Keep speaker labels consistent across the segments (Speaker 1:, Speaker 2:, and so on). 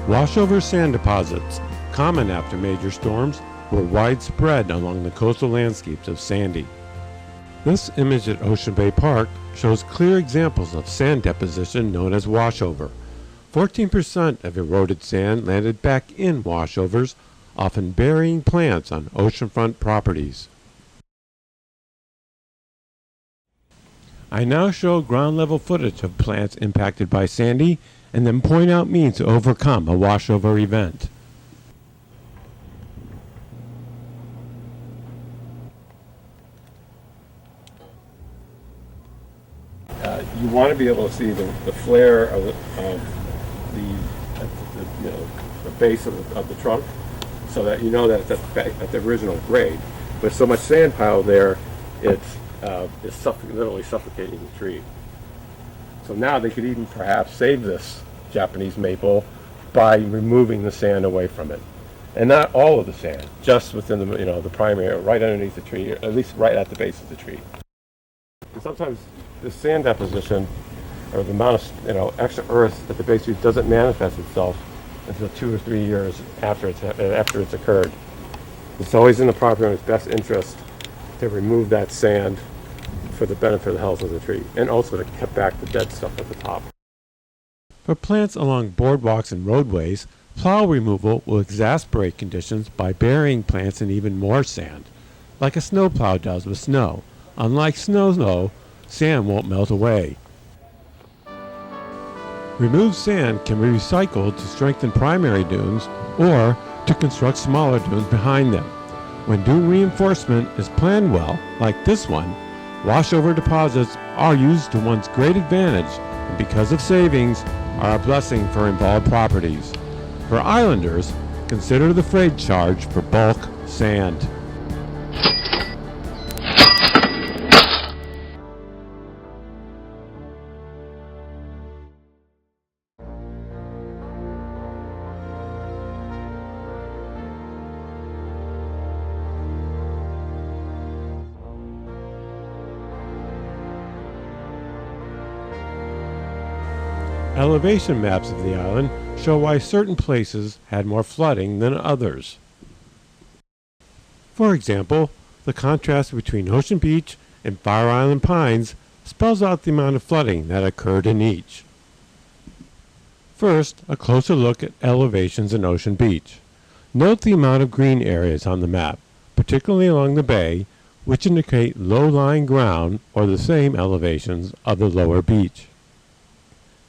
Speaker 1: Washover sand deposits, common after major storms, were widespread along the coastal landscapes of Sandy. This image at Ocean Bay Park shows clear examples of sand deposition known as washover. 14% of eroded sand landed back in washovers, often burying plants on oceanfront properties. I now show ground-level footage of plants impacted by Sandy and then point out means to overcome a washover event. You want to be able to see the flare of the base of the trunk, so that you know that it's at the original grade. With so much sand pile there, it's literally suffocating the tree. So now they could even perhaps save this Japanese maple by removing the sand away from it, and not all of the sand, just within the primary, right underneath the tree, or at least right at the base of the tree. And sometimes the sand deposition, or the amount of extra earth at the base of the tree, doesn't manifest itself until 2 or 3 years after it's occurred. It's always in the property owner's best interest to remove that sand for the benefit of the health of the tree, and also to cut back the dead stuff at the top. For plants along boardwalks and roadways, plow removal will exacerbate conditions by burying plants in even more sand, like a snowplow does with snow. Unlike snow, though, sand won't melt away. Removed sand can be recycled to strengthen primary dunes or to construct smaller dunes behind them. When dune reinforcement is planned well, like this one, washover deposits are used to one's great advantage, and because of savings, are a blessing for involved properties. For islanders, consider the freight charge for bulk sand. Elevation maps of the island show why certain places had more flooding than others. For example, the contrast between Ocean Beach and Fire Island Pines spells out the amount of flooding that occurred in each. First, a closer look at elevations in Ocean Beach. Note the amount of green areas on the map, particularly along the bay, which indicate low-lying ground or the same elevations of the lower beach.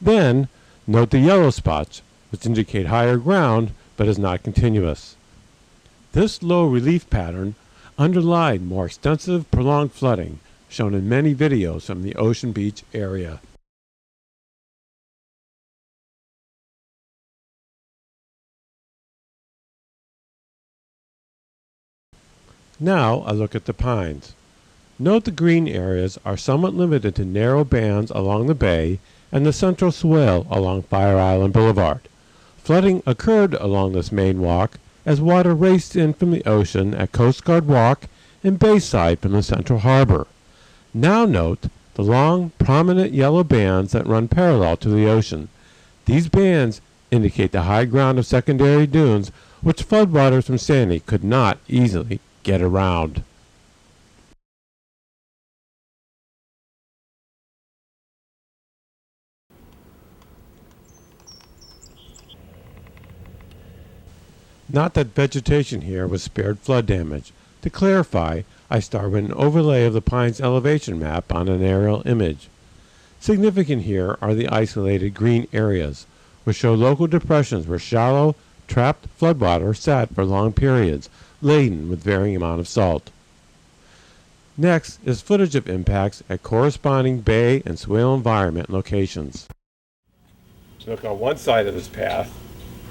Speaker 1: Then, note the yellow spots, which indicate higher ground but is not continuous. This low relief pattern underlied more extensive, prolonged flooding, shown in many videos from the Ocean Beach area. Now, a look at the pines. Note the green areas are somewhat limited to narrow bands along the bay and the central swale along Fire Island Boulevard. Flooding occurred along this main walk as water raced in from the ocean at Coast Guard Walk and Bayside from the Central Harbor. Now note the long, prominent yellow bands that run parallel to the ocean. These bands indicate the high ground of secondary dunes which floodwaters from Sandy could not easily get around. Not that vegetation here was spared flood damage. To clarify, I start with an overlay of the Pines elevation map on an aerial image. Significant here are the isolated green areas, which show local depressions where shallow, trapped floodwater sat for long periods, laden with varying amount of salt. Next is footage of impacts at corresponding bay and swale environment locations. Look on one side of this path,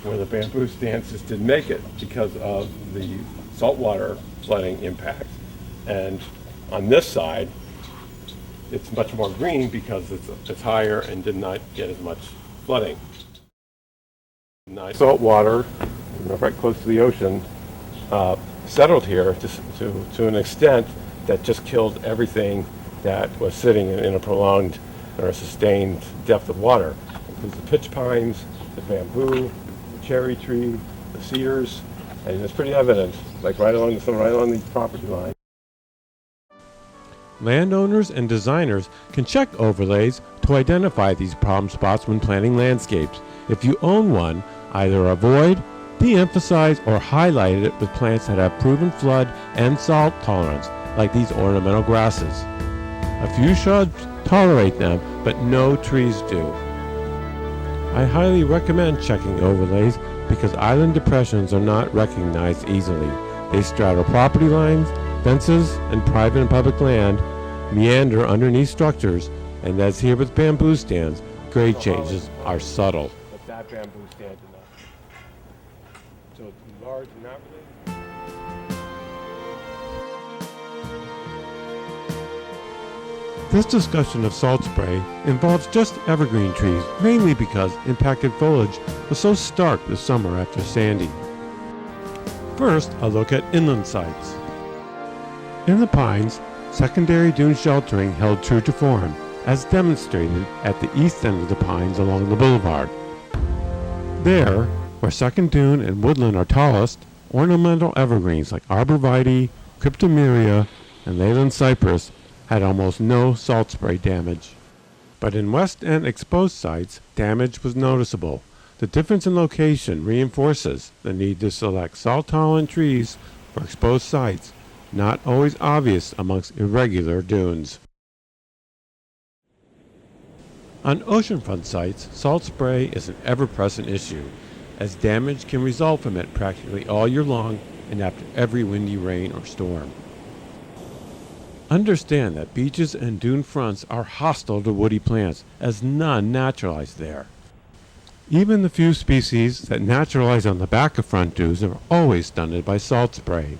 Speaker 1: where the bamboo stands just didn't make it because of the saltwater flooding impacts. And on this side, it's much more green because it's higher and did not get as much flooding. Nice salt water, right close to the ocean, settled here to an extent that just killed everything that was sitting in a prolonged or a sustained depth of water. It includes the pitch pines, the bamboo, the cherry tree, the cedars, and it's pretty evident, like right along the property line.
Speaker 2: Landowners and designers can check overlays to identify these problem spots when planning landscapes. If you own one, either avoid, de-emphasize, or highlight it with plants that have proven flood and salt tolerance, like these ornamental grasses. A few shrubs tolerate them, but no trees do. I highly recommend checking overlays because island depressions are not recognized easily. They straddle property lines, fences, and private and public land, meander underneath structures, and as here with bamboo stands, grade changes are subtle.
Speaker 1: But that bamboo stand enough. So it's large and not related.
Speaker 2: This discussion of salt spray involves just evergreen trees, mainly because impacted foliage was so stark this summer after Sandy. First, a look at inland sites. In the pines, secondary dune sheltering held true to form, as demonstrated at the east end of the pines along the boulevard. There, where second dune and woodland are tallest, ornamental evergreens like arborvitae, cryptomeria, and leyland cypress had almost no salt spray damage. But in west end exposed sites, damage was noticeable. The difference in location reinforces the need to select salt-tolerant trees for exposed sites, not always obvious amongst irregular dunes. On oceanfront sites, salt spray is an ever-present issue, as damage can result from it practically all year long and after every windy rain or storm. Understand that beaches and dune fronts are hostile to woody plants, as none naturalize there. Even the few species that naturalize on the back of front dunes are always stunted by salt spray.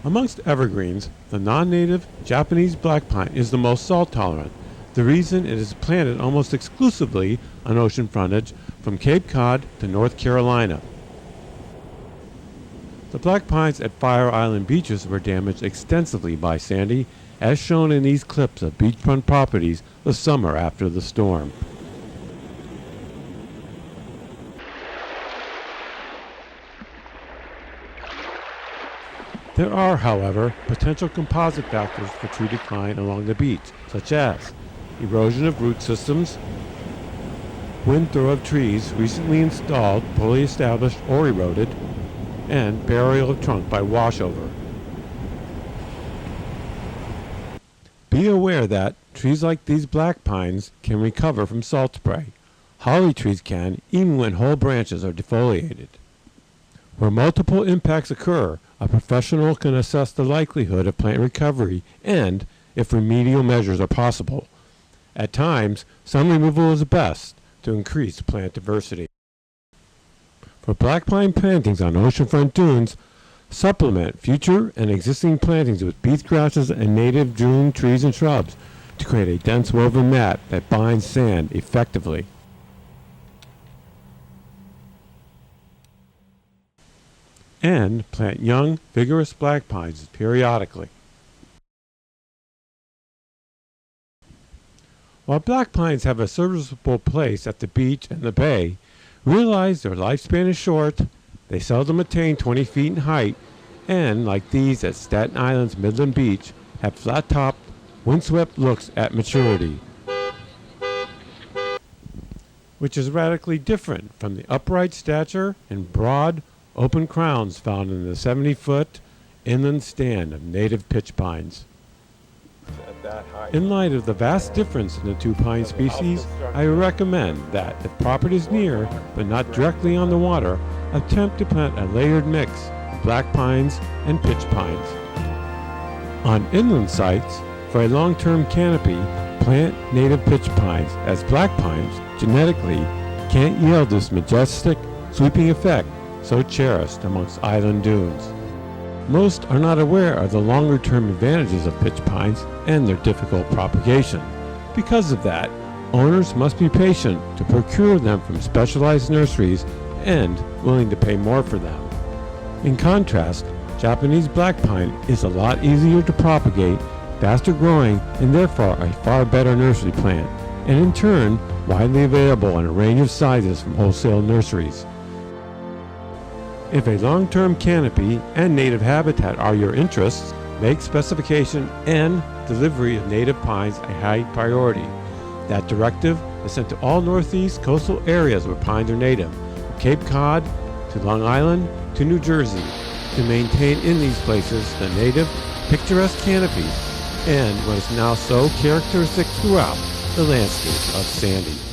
Speaker 2: Amongst evergreens, the non-native Japanese black pine is the most salt tolerant. The reason it is planted almost exclusively on ocean frontage from Cape Cod to North Carolina. The black pines at Fire Island beaches were damaged extensively by Sandy, as shown in these clips of beachfront properties the summer after the storm. There are, however, potential composite factors for tree decline along the beach, such as erosion of root systems, wind throw of trees recently installed, poorly established, or eroded, and burial of trunk by washover. Be aware that trees like these black pines can recover from salt spray. Holly trees can, even when whole branches are defoliated. Where multiple impacts occur, a professional can assess the likelihood of plant recovery and if remedial measures are possible. At times, some removal is best to increase plant diversity. For black pine plantings on oceanfront dunes, supplement future and existing plantings with beach grasses and native dune trees and shrubs to create a dense woven mat that binds sand effectively. And plant young, vigorous black pines periodically. While black pines have a serviceable place at the beach and the bay, realize their lifespan is short, they seldom attain 20 feet in height, and, like these at Staten Island's Midland Beach, have flat-topped, windswept looks at maturity, which is radically different from the upright stature and broad, open crowns found in the 70-foot inland stand of native pitch pines. In light of the vast difference in the two pine species, I recommend that if property is near, but not directly on the water, attempt to plant a layered mix of black pines and pitch pines. On inland sites, for a long-term canopy, plant native pitch pines, as black pines genetically can't yield this majestic, sweeping effect so cherished amongst island dunes. Most are not aware of the longer-term advantages of pitch pines and their difficult propagation. Because of that, owners must be patient to procure them from specialized nurseries and willing to pay more for them. In contrast, Japanese black pine is a lot easier to propagate, faster growing, and therefore a far better nursery plant, and in turn, widely available in a range of sizes from wholesale nurseries. If a long-term canopy and native habitat are your interests, make specification and delivery of native pines a high priority. That directive is sent to all northeast coastal areas where pines are native, from Cape Cod to Long Island to New Jersey, to maintain in these places the native, picturesque canopies and what is now so characteristic throughout the landscape of Sandy.